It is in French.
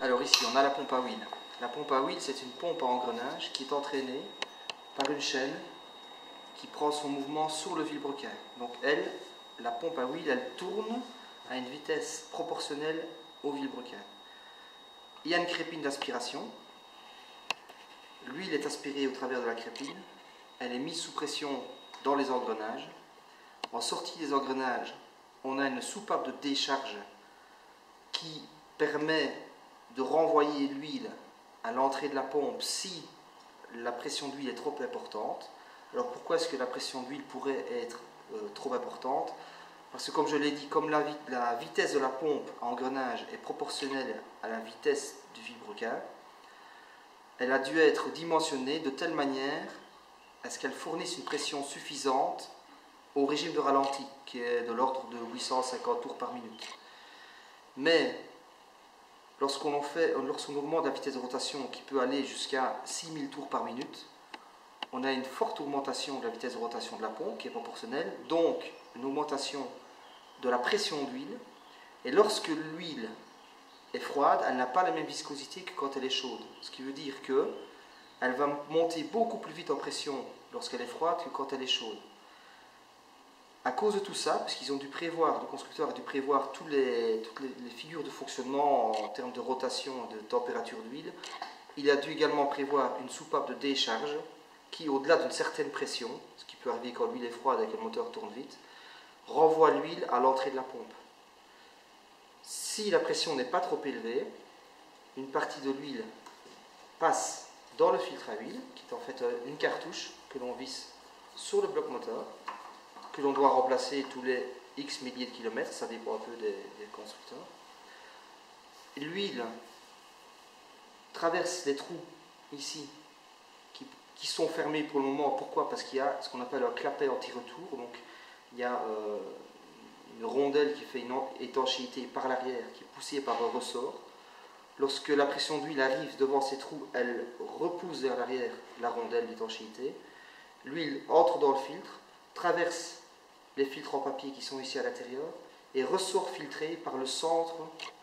Alors ici, on a la pompe à huile. La pompe à huile, c'est une pompe à engrenage qui est entraînée par une chaîne qui prend son mouvement sur le vilebrequin. Donc elle, la pompe à huile, elle tourne à une vitesse proportionnelle au vilebrequin. Il y a une crépine d'aspiration. L'huile est aspirée au travers de la crépine. Elle est mise sous pression dans les engrenages. En sortie des engrenages, on a une soupape de décharge qui permet de renvoyer l'huile à l'entrée de la pompe si la pression d'huile est trop importante. Alors pourquoi est-ce que la pression d'huile pourrait être trop importante? Parce que comme je l'ai dit, comme la vitesse de la pompe à engrenage est proportionnelle à la vitesse du vilebrequin, elle a dû être dimensionnée de telle manière à ce qu'elle fournisse une pression suffisante au régime de ralenti, qui est de l'ordre de 850 tours par minute. Mais lorsqu'on augmente la vitesse de rotation qui peut aller jusqu'à 6000 tours par minute, on a une forte augmentation de la vitesse de rotation de la pompe qui est proportionnelle, donc une augmentation de la pression d'huile. Et lorsque l'huile est froide, elle n'a pas la même viscosité que quand elle est chaude. Ce qui veut dire qu'elle va monter beaucoup plus vite en pression lorsqu'elle est froide que quand elle est chaude. À cause de tout ça, puisqu'ils ont dû prévoir, le constructeur a dû prévoir toutes les figures de fonctionnement en termes de rotation et de température d'huile, il a dû également prévoir une soupape de décharge qui, au-delà d'une certaine pression, ce qui peut arriver quand l'huile est froide et que le moteur tourne vite, renvoie l'huile à l'entrée de la pompe. Si la pression n'est pas trop élevée, une partie de l'huile passe dans le filtre à huile, qui est en fait une cartouche que l'on visse sur le bloc moteur, que l'on doit remplacer tous les X milliers de kilomètres, ça dépend un peu des constructeurs. L'huile traverse les trous ici, qui sont fermés pour le moment. Pourquoi? Parce qu'il y a ce qu'on appelle un clapet anti-retour. Donc il y a une rondelle qui fait une étanchéité par l'arrière, qui est poussée par un ressort. Lorsque la pression d'huile arrive devant ces trous, elle repousse vers l'arrière la rondelle d'étanchéité. L'huile entre dans le filtre, traverse les filtres en papier qui sont ici à l'intérieur et ressort filtré par le centre